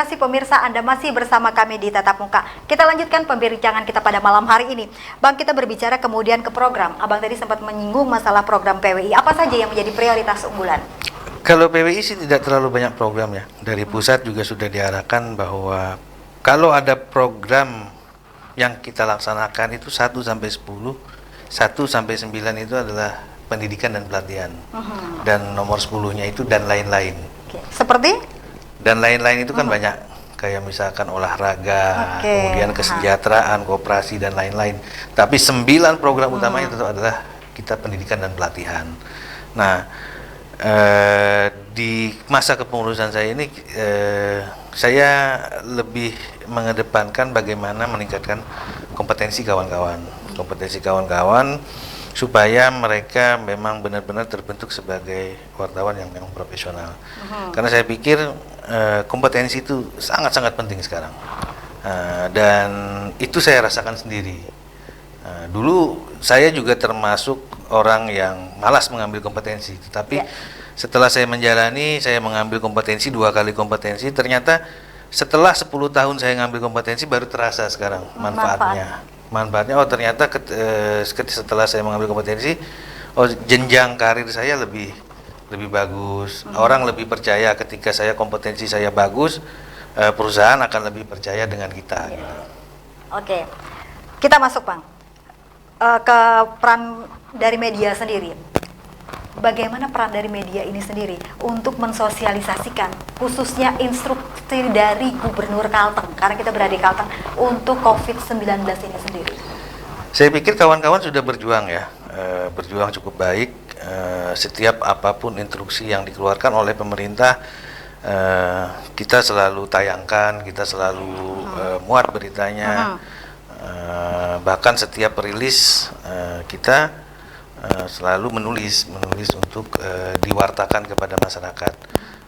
kasih pemirsa, Anda masih bersama kami di Tatap Muka. Kita lanjutkan pembincangan kita pada malam hari ini. Bang, kita berbicara kemudian ke program. Abang tadi sempat menyinggung masalah program PWI. Apa saja yang menjadi prioritas unggulan? Kalau PWI sih tidak terlalu banyak program ya. Dari pusat juga sudah diarahkan bahwa kalau ada program yang kita laksanakan itu 1 sampai 10, 1 sampai 9 itu adalah pendidikan dan pelatihan. Dan nomor 10-nya itu dan lain-lain. Seperti? Dan lain-lain itu kan banyak, kayak misalkan olahraga, kemudian kesejahteraan, koperasi dan lain-lain. Tapi 9 program utamanya itu adalah kita pendidikan dan pelatihan. Nah, di masa kepengurusan saya ini, saya lebih mengedepankan bagaimana meningkatkan kompetensi kawan-kawan, supaya mereka memang benar-benar terbentuk sebagai wartawan yang memang profesional. Karena saya pikir kompetensi itu sangat-sangat penting sekarang, dan itu saya rasakan sendiri. Dulu saya juga termasuk orang yang malas mengambil kompetensi, tetapi setelah saya mengambil kompetensi 2 kali kompetensi, ternyata setelah 10 tahun saya ngambil kompetensi baru terasa sekarang manfaatnya. Oh ternyata setelah saya mengambil kompetensi, jenjang karir saya lebih bagus. Orang lebih percaya ketika kompetensi saya bagus, perusahaan akan lebih percaya dengan kita. Gitu. Oke, kita masuk Bang ke peran dari media sendiri. Bagaimana peran dari media ini sendiri untuk mensosialisasikan khususnya instruksi dari Gubernur Kalteng, karena kita berada di Kalteng, untuk COVID-19 ini sendiri? Saya pikir kawan-kawan sudah berjuang ya, berjuang cukup baik. Setiap apapun instruksi yang dikeluarkan oleh pemerintah, kita selalu tayangkan, kita selalu muat beritanya. Bahkan setiap rilis kita selalu menulis untuk diwartakan kepada masyarakat.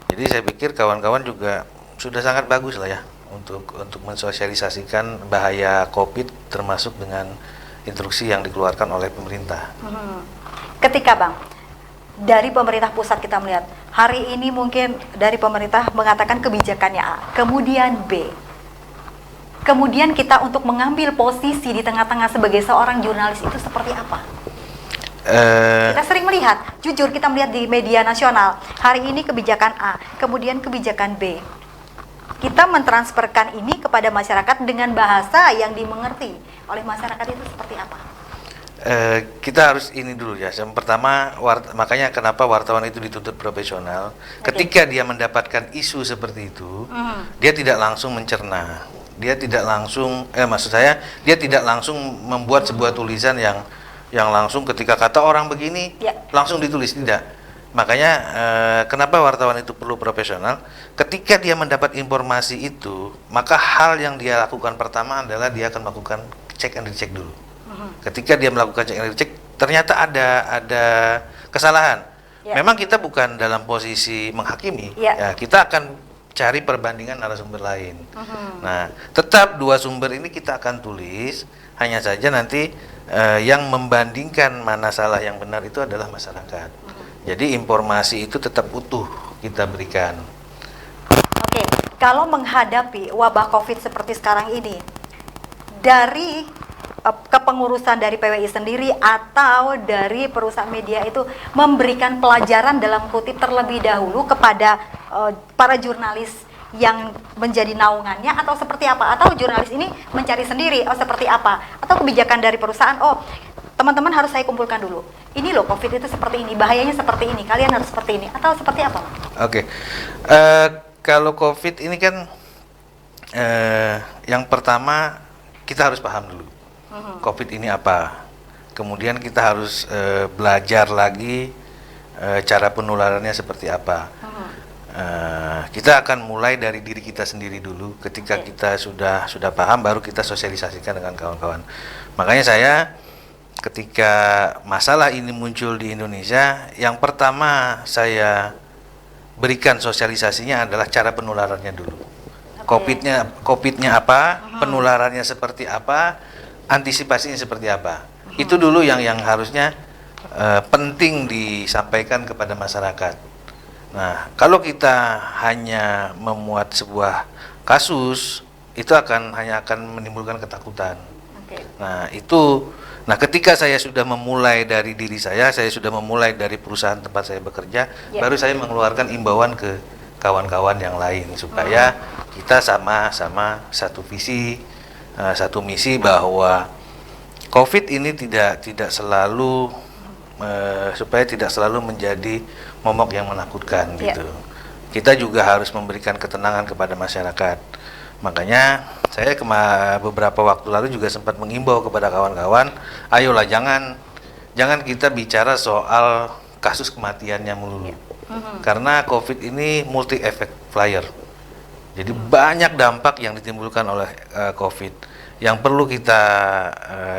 Jadi saya pikir kawan-kawan juga sudah sangat bagus lah ya untuk mensosialisasikan bahaya COVID, termasuk dengan instruksi yang dikeluarkan oleh pemerintah. Ketika Bang, dari pemerintah pusat kita melihat hari ini mungkin dari pemerintah mengatakan kebijakannya A, kemudian B, kemudian kita untuk mengambil posisi di tengah-tengah sebagai seorang jurnalis itu seperti apa? Kita sering melihat, jujur kita melihat di media nasional, hari ini kebijakan A, kemudian kebijakan B. Kita mentransferkan ini kepada masyarakat dengan bahasa yang dimengerti oleh masyarakat itu seperti apa? Kita harus ini dulu ya. Yang pertama, makanya kenapa wartawan itu dituntut profesional. Ketika dia mendapatkan isu seperti itu, dia tidak langsung mencerna. Dia tidak langsung, dia tidak langsung membuat sebuah tulisan yang langsung ketika kata orang begini langsung ditulis, tidak. Makanya kenapa wartawan itu perlu profesional. Ketika dia mendapat informasi itu, maka hal yang dia lakukan pertama adalah dia akan melakukan cek and recheck dulu. Ketika dia melakukan cek and recheck, ternyata ada kesalahan. Memang kita bukan dalam posisi menghakimi, ya, kita akan cari perbandingan narasumber lain. Nah, tetap 2 sumber ini kita akan tulis, hanya saja nanti yang membandingkan mana salah yang benar itu adalah masyarakat. Jadi informasi itu tetap utuh kita berikan. Oke, kalau menghadapi wabah COVID seperti sekarang ini, dari kepengurusan dari PWI sendiri atau dari perusahaan media itu memberikan pelajaran dalam kutip terlebih dahulu kepada para jurnalis yang menjadi naungannya, atau seperti apa? Atau jurnalis ini mencari sendiri, seperti apa? Atau kebijakan dari perusahaan, teman-teman harus saya kumpulkan dulu. Ini loh COVID itu seperti ini, bahayanya seperti ini, kalian harus seperti ini, atau seperti apa? Oke, kalau COVID ini kan yang pertama kita harus paham dulu COVID ini apa. Kemudian kita harus belajar lagi cara penularannya seperti apa. Kita akan mulai dari diri kita sendiri dulu. Ketika kita sudah paham, baru kita sosialisasikan dengan kawan-kawan. Makanya saya ketika masalah ini muncul di Indonesia, yang pertama saya berikan sosialisasinya adalah cara penularannya dulu. COVID-nya apa, penularannya seperti apa, antisipasinya seperti apa. Itu dulu yang harusnya penting disampaikan kepada masyarakat. Nah, kalau kita hanya memuat sebuah kasus, itu hanya akan menimbulkan ketakutan. Oke. Nah, ketika saya sudah memulai dari diri saya sudah memulai dari perusahaan tempat saya bekerja, baru saya mengeluarkan imbauan ke kawan-kawan yang lain supaya kita sama-sama satu visi, satu misi bahwa COVID ini tidak selalu supaya tidak selalu menjadi momok yang menakutkan gitu. Kita juga harus memberikan ketenangan kepada masyarakat. Makanya saya beberapa waktu lalu juga sempat mengimbau kepada kawan-kawan, ayolah jangan kita bicara soal kasus kematiannya melulu. Karena COVID ini multi effect flyer. Jadi banyak dampak yang ditimbulkan oleh COVID. Yang perlu kita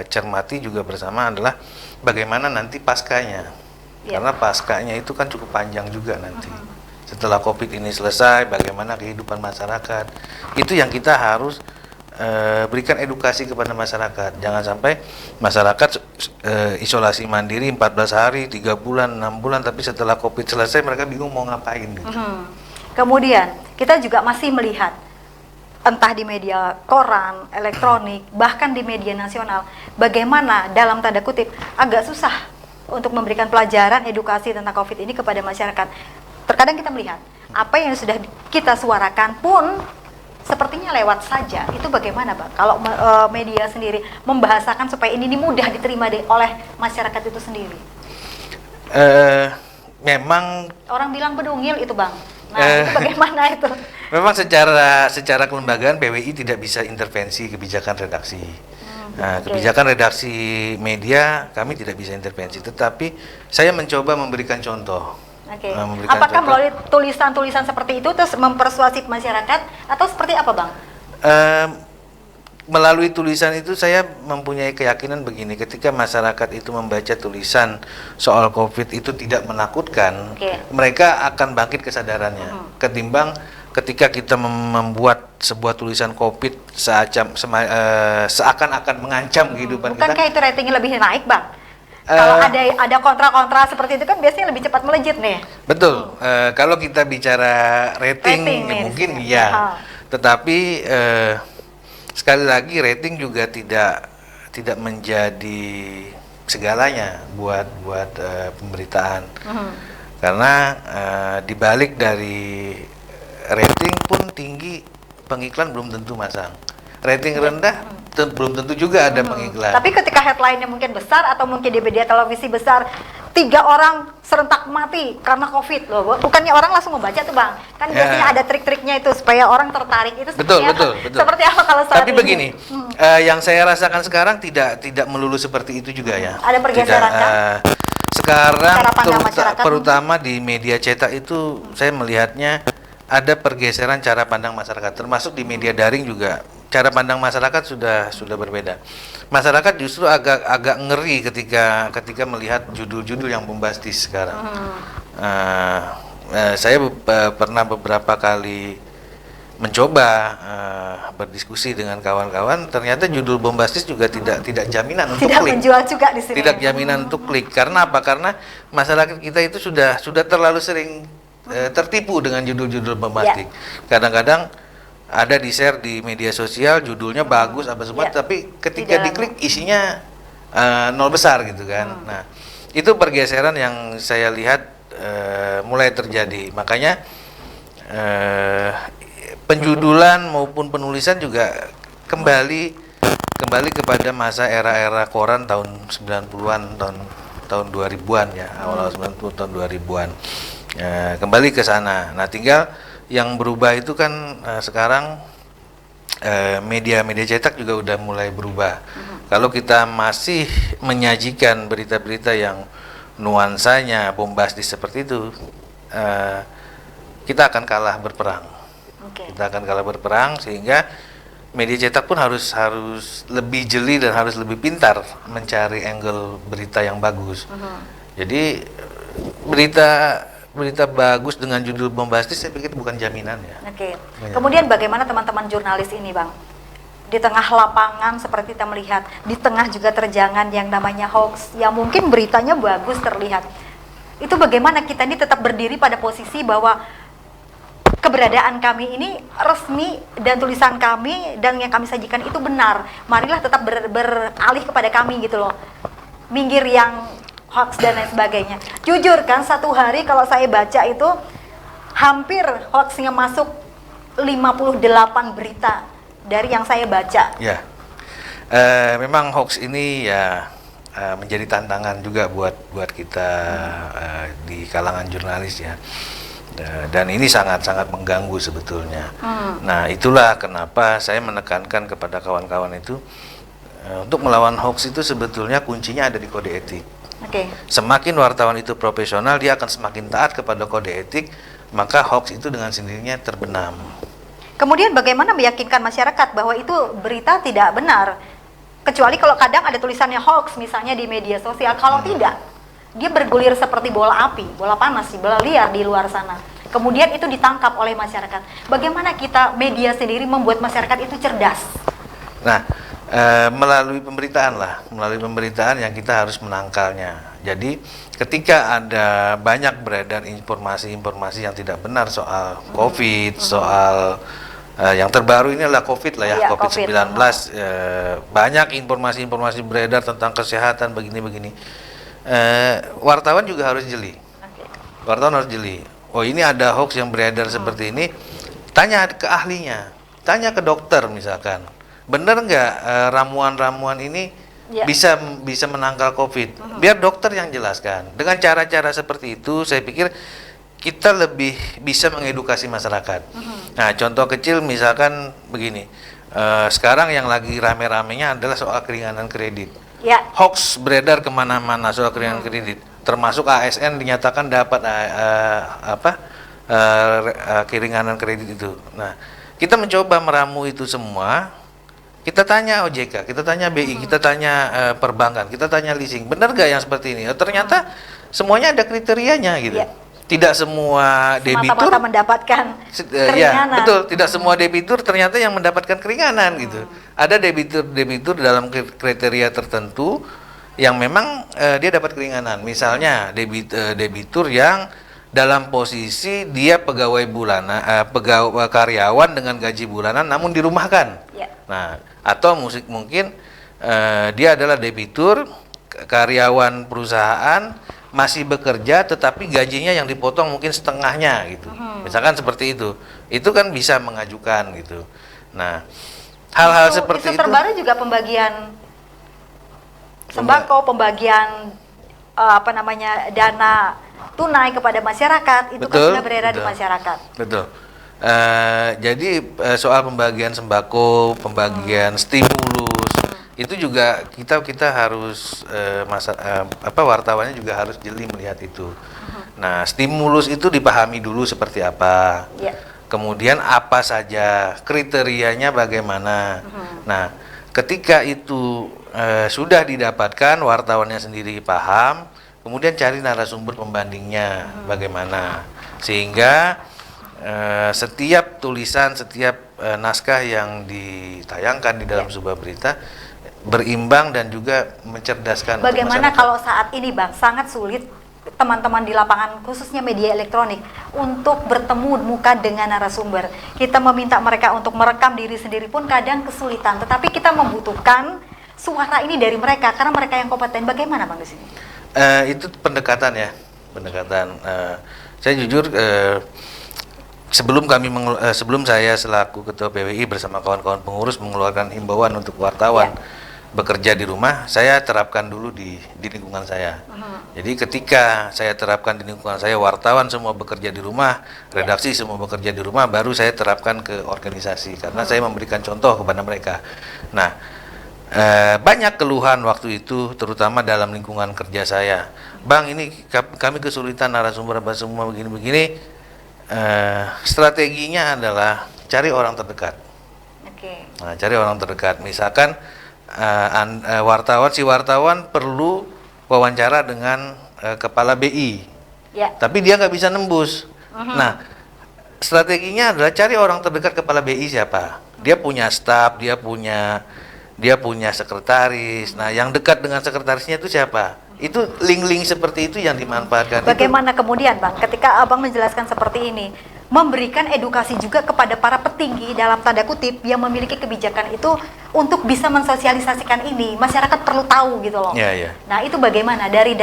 cermati juga bersama adalah bagaimana nanti paskanya. Karena paskanya itu kan cukup panjang juga nanti. Setelah COVID ini selesai, bagaimana kehidupan masyarakat. Itu yang kita harus berikan edukasi kepada masyarakat. Jangan sampai masyarakat isolasi mandiri 14 hari, 3 bulan, 6 bulan, tapi setelah COVID selesai mereka bingung mau ngapain gitu. Kemudian kita juga masih melihat entah di media koran, elektronik, bahkan di media nasional, bagaimana dalam tanda kutip agak susah untuk memberikan pelajaran edukasi tentang COVID ini kepada masyarakat. Terkadang kita melihat apa yang sudah kita suarakan pun sepertinya lewat saja. Itu bagaimana, Bang? Kalau media sendiri membahasakan supaya ini mudah diterima oleh masyarakat itu sendiri. Memang orang bilang bedungil itu, Bang. Nah, itu bagaimana itu? Memang secara kelembagaan PWI tidak bisa intervensi kebijakan redaksi. Kebijakan redaksi media kami tidak bisa intervensi, tetapi saya mencoba memberikan contoh. Apakah melalui tulisan-tulisan seperti itu terus mempersuasif masyarakat atau seperti apa, Bang? Melalui tulisan itu saya mempunyai keyakinan begini, ketika masyarakat itu membaca tulisan soal COVID itu tidak menakutkan, mereka akan bangkit kesadarannya. Ketimbang ketika kita membuat sebuah tulisan COVID seakan-akan mengancam kehidupan kita. Bukankah itu ratingnya lebih naik, Bang? Kalau ada kontra-kontra seperti itu kan biasanya lebih cepat melejit nih. Betul. Kalau kita bicara rating mungkin iya. Tetapi sekali lagi rating juga tidak menjadi segalanya buat pemberitaan. Karena dibalik dari rating pun tinggi, pengiklan belum tentu masang. Rating rendah belum tentu juga ada pengiklan. Tapi ketika headline-nya mungkin besar atau mungkin di media televisi besar, 3 orang serentak mati karena COVID loh. Bukannya orang langsung membaca tuh, Bang. Kan biasanya ada trik-triknya itu supaya orang tertarik. Itu betul. Seperti apa kalau saat Tapi ini? Begini, yang saya rasakan sekarang tidak melulu seperti itu juga ya. Ada pergeseran kan? Sekarang terutama di media cetak itu saya melihatnya ada pergeseran cara pandang masyarakat, termasuk di media daring juga cara pandang masyarakat sudah berbeda. Masyarakat justru agak ngeri ketika melihat judul-judul yang bombastis sekarang. Saya pernah beberapa kali mencoba berdiskusi dengan kawan-kawan, ternyata judul bombastis juga tidak jaminan untuk tidak klik. Menjual juga di sini. Tidak jaminan untuk klik. Karena apa? Karena masyarakat kita itu sudah terlalu sering tertipu dengan judul-judul bombastis. Kadang-kadang ada di share di media sosial, judulnya bagus apa semua, tapi ketika diklik isinya nol besar gitu kan. Nah, itu pergeseran yang saya lihat mulai terjadi. Makanya penjudulan maupun penulisan juga kembali kepada masa era koran tahun 90-an, tahun 2000-an ya, awal 90 tahun 2000-an. Kembali ke sana. Nah, tinggal yang berubah itu kan sekarang media cetak juga udah mulai berubah. Kalau kita masih menyajikan berita-berita yang nuansanya bombastis seperti itu, kita akan kalah berperang. Kita akan kalah berperang, sehingga media cetak pun harus lebih jeli dan harus lebih pintar mencari angle berita yang bagus. Jadi berita bagus dengan judul bombastis saya pikir bukan jaminan ya. Kemudian bagaimana teman-teman jurnalis ini, Bang? Di tengah lapangan seperti kita melihat, di tengah juga terjangan yang namanya hoax, yang mungkin beritanya bagus terlihat. Itu bagaimana kita ini tetap berdiri pada posisi bahwa keberadaan kami ini resmi dan tulisan kami dan yang kami sajikan itu benar. Marilah tetap beralih kepada kami gitu loh. Minggir yang hoax dan lain sebagainya. Jujur kan, satu hari kalau saya baca itu hampir hoaxnya masuk 58 berita dari yang saya baca. Ya, memang hoax ini ya menjadi tantangan juga buat kita di kalangan jurnalis ya. Dan ini sangat-sangat mengganggu sebetulnya. Nah, itulah kenapa saya menekankan kepada kawan-kawan itu untuk melawan hoax itu sebetulnya kuncinya ada di kode etik. Semakin wartawan itu profesional, dia akan semakin taat kepada kode etik, maka hoax itu dengan sendirinya terbenam. Kemudian bagaimana meyakinkan masyarakat bahwa itu berita tidak benar? Kecuali kalau kadang ada tulisannya hoax misalnya di media sosial, kalau tidak, dia bergulir seperti bola api, bola panas, bola liar di luar sana. Kemudian itu ditangkap oleh masyarakat. Bagaimana kita media sendiri membuat masyarakat itu cerdas? Nah, melalui pemberitaan yang kita harus menangkalnya. Jadi ketika ada banyak beredar informasi-informasi yang tidak benar soal COVID, soal yang terbaru ini adalah COVID lah ya, COVID-19, banyak informasi-informasi beredar tentang kesehatan begini-begini. Wartawan juga harus jeli. Wartawan harus jeli. Oh, ini ada hoax yang beredar seperti ini. Tanya ke ahlinya, tanya ke dokter misalkan. Benar nggak ramuan-ramuan ini bisa menangkal COVID? Biar dokter yang jelaskan. Dengan cara-cara seperti itu, saya pikir kita lebih bisa mengedukasi masyarakat. Nah, contoh kecil misalkan begini. Sekarang yang lagi rame-ramenya adalah soal keringanan kredit. Hoax beredar kemana-mana soal keringanan kredit, termasuk ASN dinyatakan dapat keringanan kredit itu. Nah, kita mencoba meramu itu semua. Kita tanya OJK, kita tanya BI, kita tanya perbankan, kita tanya leasing, benar nggak yang seperti ini? Ternyata semuanya ada kriterianya gitu. Tidak semua debitur mendapatkan keringanan. Ya, betul. Tidak semua debitur ternyata yang mendapatkan keringanan gitu. Ada debitur dalam kriteria tertentu yang memang dia dapat keringanan. Misalnya debitur yang dalam posisi dia pegawai bulanan, karyawan dengan gaji bulanan namun dirumahkan. Nah, atau mungkin dia adalah debitur karyawan perusahaan masih bekerja tetapi gajinya yang dipotong mungkin setengahnya gitu. Misalkan seperti itu. Itu kan bisa mengajukan gitu. Nah, hal-hal seperti itu terbaru juga pembagian sembako, pembagian dana tunai kepada masyarakat, itu kan sudah beredar di masyarakat. Betul. Jadi soal pembagian sembako, pembagian stimulus, itu juga kita harus wartawannya juga harus jeli melihat itu. Nah, stimulus itu dipahami dulu seperti apa. Kemudian apa saja kriterianya, bagaimana. Nah, ketika itu sudah didapatkan, wartawannya sendiri paham, kemudian cari narasumber pembandingnya bagaimana, sehingga setiap tulisan, setiap naskah yang ditayangkan di dalam sebuah berita berimbang dan juga mencerdaskan. Bagaimana kalau saat ini, Bang, sangat sulit teman-teman di lapangan, khususnya media elektronik, untuk bertemu muka dengan narasumber. Kita meminta mereka untuk merekam diri sendiri pun kadang kesulitan, tetapi kita membutuhkan suara ini dari mereka karena mereka yang kompeten. Bagaimana, Bang, di sini? Itu pendekatan ya, pendekatan. Saya jujur, sebelum saya selaku ketua PWI bersama kawan-kawan pengurus mengeluarkan himbauan untuk wartawan bekerja di rumah, saya terapkan dulu di lingkungan saya. Jadi ketika saya terapkan di lingkungan saya, wartawan semua bekerja di rumah, redaksi semua bekerja di rumah, baru saya terapkan ke organisasi karena saya memberikan contoh kepada mereka. Nah, banyak keluhan waktu itu, terutama dalam lingkungan kerja saya. Bang, ini kami kesulitan narasumber apa semua begini-begini. Strateginya adalah cari orang terdekat. Nah, cari orang terdekat. Misalkan wartawan perlu wawancara dengan kepala BI, tapi dia nggak bisa nembus. Nah, strateginya adalah cari orang terdekat kepala BI siapa. Dia punya staf, dia punya sekretaris. Nah, yang dekat dengan sekretarisnya itu siapa? Itu link-link seperti itu yang dimanfaatkan. Bagaimana kemudian Bang, ketika Abang menjelaskan seperti ini, memberikan edukasi juga kepada para petinggi dalam tanda kutip yang memiliki kebijakan itu untuk bisa mensosialisasikan ini, masyarakat perlu tahu gitu loh. Iya. Nah itu bagaimana dari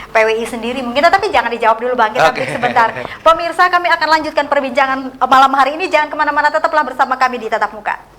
PWI sendiri mungkin, tapi jangan dijawab dulu Bang, kita break sebentar. Pemirsa, kami akan lanjutkan perbincangan malam hari ini, jangan kemana-mana, tetaplah bersama kami di Tatap Muka.